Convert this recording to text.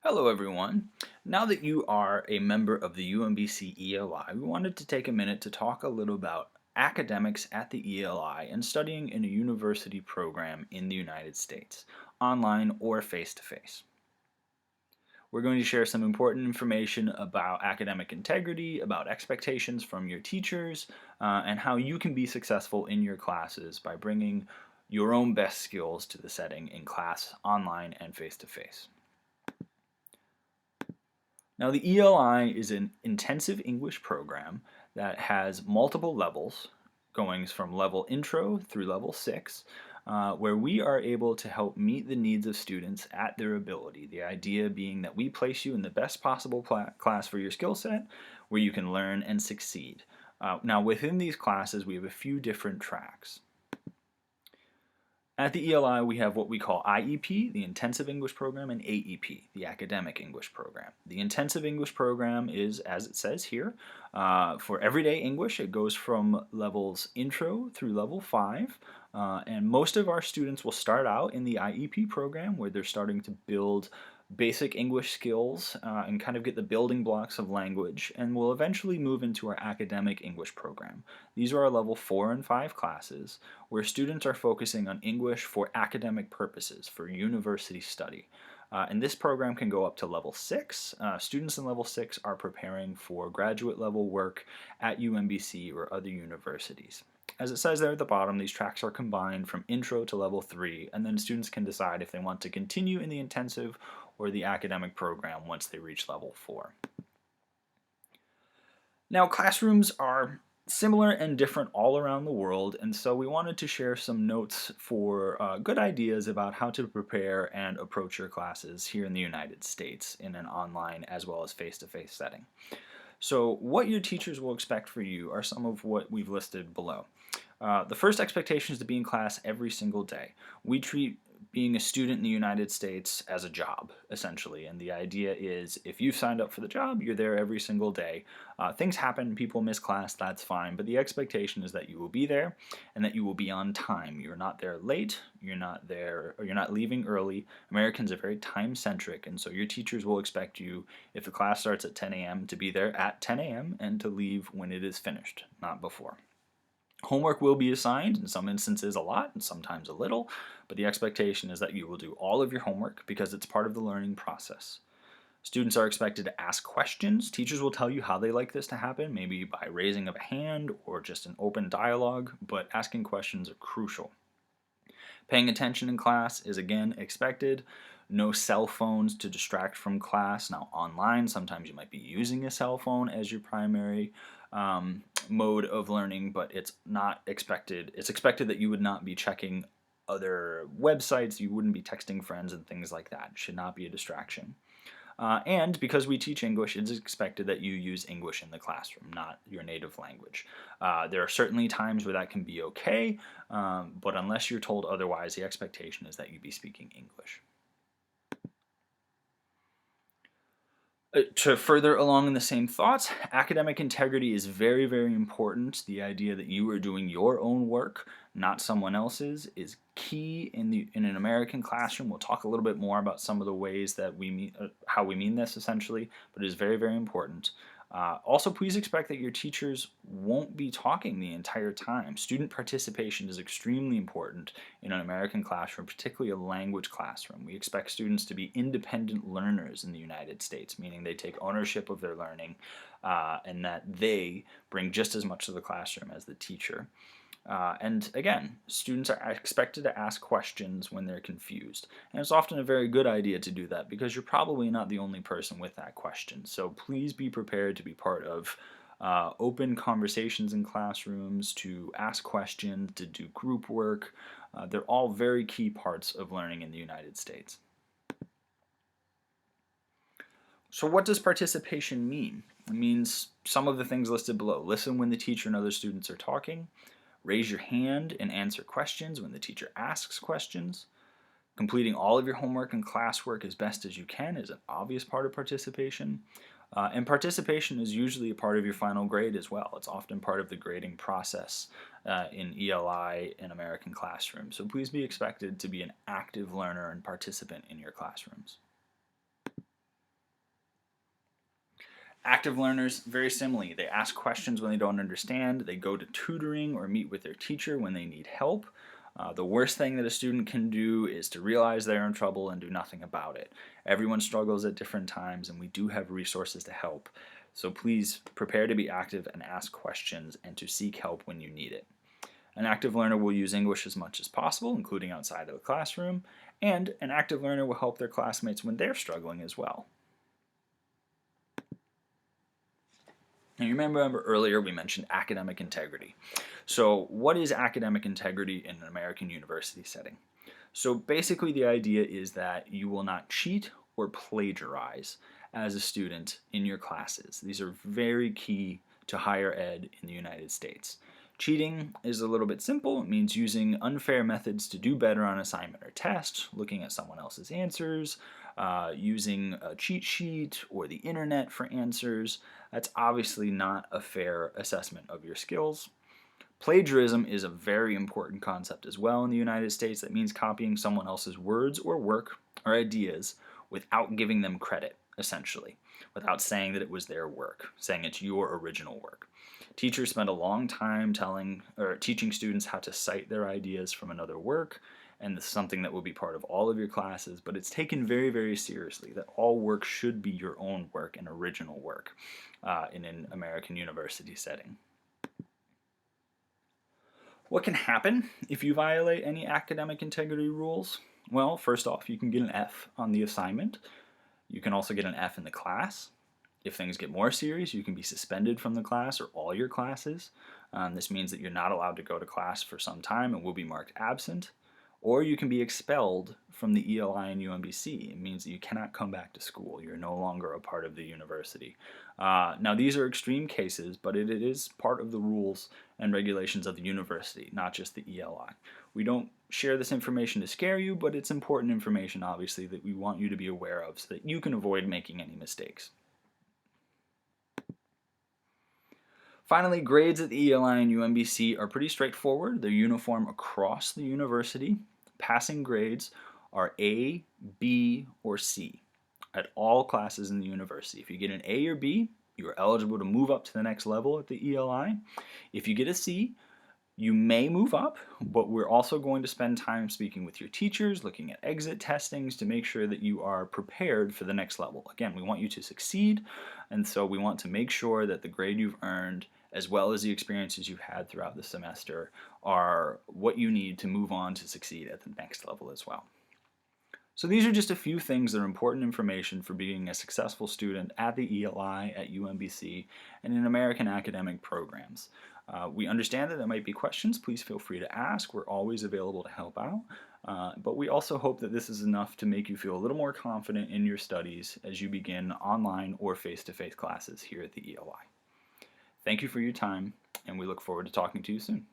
Hello everyone. Now that you are a member of the UMBC ELI, we wanted to take a minute to talk a little about academics at the ELI and studying in a university program in the United States, online or face-to-face. We're going to share some important information about academic integrity, about expectations from your teachers, and how you can be successful in your classes by bringing your own best skills to the setting in class, online, and face-to-face. Now, the ELI is an intensive English program that has multiple levels, going from level intro through level 6, where we are able to help meet the needs of students at their ability. The idea being that we place you in the best possible class for your skill set, where you can learn and succeed. Now, within these classes, we have a few different tracks. At the ELI, we have what we call IEP, the Intensive English Program, and AEP, the Academic English Program. The Intensive English Program is, as it says here, for everyday English. It goes from levels intro through level 5, and most of our students will start out in the IEP program where they're starting to build basic English skills and kind of get the building blocks of language, and will eventually move into our academic English program. These are our level 4 and 5 classes where students are focusing on English for academic purposes, for university study. And this program can go up to level 6. Students in level 6 are preparing for graduate level work at UMBC or other universities. As it says there at the bottom, these tracks are combined from intro to level 3, and then students can decide if they want to continue in the intensive or the academic program once they reach level 4. Now, classrooms are similar and different all around the world, and so we wanted to share some notes for good ideas about how to prepare and approach your classes here in the United States in an online as well as face-to-face setting. So what your teachers will expect for you are some of what we've listed below. The first expectation is to be in class every single day. We treat being a student in the United States as a job, essentially, and the idea is if you've signed up for the job, you're there every single day. Things happen, people miss class, that's fine, but the expectation is that you will be there and that you will be on time. You're not there late, you're not there, or you're not leaving early. Americans are very time-centric, and so your teachers will expect you, if the class starts at 10 a.m., to be there at 10 a.m. and to leave when it is finished, not before. Homework will be assigned, in some instances a lot and sometimes a little, but the expectation is that you will do all of your homework because it's part of the learning process. Students are expected to ask questions. Teachers will tell you how they like this to happen, maybe by raising of a hand or just an open dialogue, but asking questions are crucial. Paying attention in class is again expected. No cell phones to distract from class. Now online, sometimes you might be using a cell phone as your primary mode of learning, but it's not expected. It's expected that you would not be checking other websites, you wouldn't be texting friends and things like that. It should not be a distraction. And because we teach English, it's expected that you use English in the classroom, not your native language. There are certainly times where that can be okay, but unless you're told otherwise, the expectation is that you be speaking English. To further along in the same thoughts, academic integrity is very, very important. The idea that you are doing your own work, not someone else's, is key in an American classroom. We'll talk a little bit more about some of the ways that we mean, how we mean this essentially, but it is very, very important. Also, please expect that your teachers won't be talking the entire time. Student participation is extremely important in an American classroom, particularly a language classroom. We expect students to be independent learners in the United States, meaning they take ownership of their learning and that they bring just as much to the classroom as the teacher. And again, students are expected to ask questions when they're confused. And it's often a very good idea to do that because you're probably not the only person with that question. So please be prepared to be part of open conversations in classrooms, to ask questions, to do group work. They're all very key parts of learning in the United States. So what does participation mean? It means some of the things listed below. Listen when the teacher and other students are talking. Raise your hand and answer questions when the teacher asks questions. Completing all of your homework and classwork as best as you can is an obvious part of participation. And participation is usually a part of your final grade as well. It's often part of the grading process in ELI and American classrooms. So please be expected to be an active learner and participant in your classrooms. Active learners, very similarly, they ask questions when they don't understand, they go to tutoring or meet with their teacher when they need help. The worst thing that a student can do is to realize they're in trouble and do nothing about it. Everyone struggles at different times, and we do have resources to help. So please prepare to be active and ask questions and to seek help when you need it. An active learner will use English as much as possible, including outside of the classroom, and an active learner will help their classmates when they're struggling as well. Now, you remember earlier we mentioned academic integrity. So what is academic integrity in an American university setting? So basically the idea is that you will not cheat or plagiarize as a student in your classes. These are very key to higher ed in the United States. Cheating is a little bit simple. It means using unfair methods to do better on assignment or test, looking at someone else's answers, using a cheat sheet or the internet for answers. That's obviously not a fair assessment of your skills. Plagiarism is a very important concept as well in the United States. That means copying someone else's words or work or ideas without giving them credit, essentially, without saying that it was their work, saying it's your original work. Teachers spend a long time teaching students how to cite their ideas from another work, and this is something that will be part of all of your classes, but it's taken very, very seriously that all work should be your own work and original work in an American university setting. What can happen if you violate any academic integrity rules? Well, first off, you can get an F on the assignment. You can also get an F in the class. If things get more serious, you can be suspended from the class or all your classes. This means that you're not allowed to go to class for some time and will be marked absent. Or you can be expelled from the ELI and UMBC. It means that you cannot come back to school. You're no longer a part of the university. Now, these are extreme cases, but it is part of the rules and regulations of the university, not just the ELI. We don't share this information to scare you, but it's important information, obviously, that we want you to be aware of so that you can avoid making any mistakes. Finally, grades at the ELI and UMBC are pretty straightforward. They're uniform across the university. Passing grades are A, B, or C at all classes in the university. If you get an A or B, you are eligible to move up to the next level at the ELI. If you get a C, you may move up, but we're also going to spend time speaking with your teachers, looking at exit testings to make sure that you are prepared for the next level. Again, we want you to succeed, and so we want to make sure that the grade you've earned, as well as the experiences you've had throughout the semester, are what you need to move on to succeed at the next level as well. So these are just a few things that are important information for being a successful student at the ELI, at UMBC, and in American academic programs. We understand that there might be questions. Please feel free to ask. We're always available to help out. But we also hope that this is enough to make you feel a little more confident in your studies as you begin online or face-to-face classes here at the ELI. Thank you for your time, and we look forward to talking to you soon.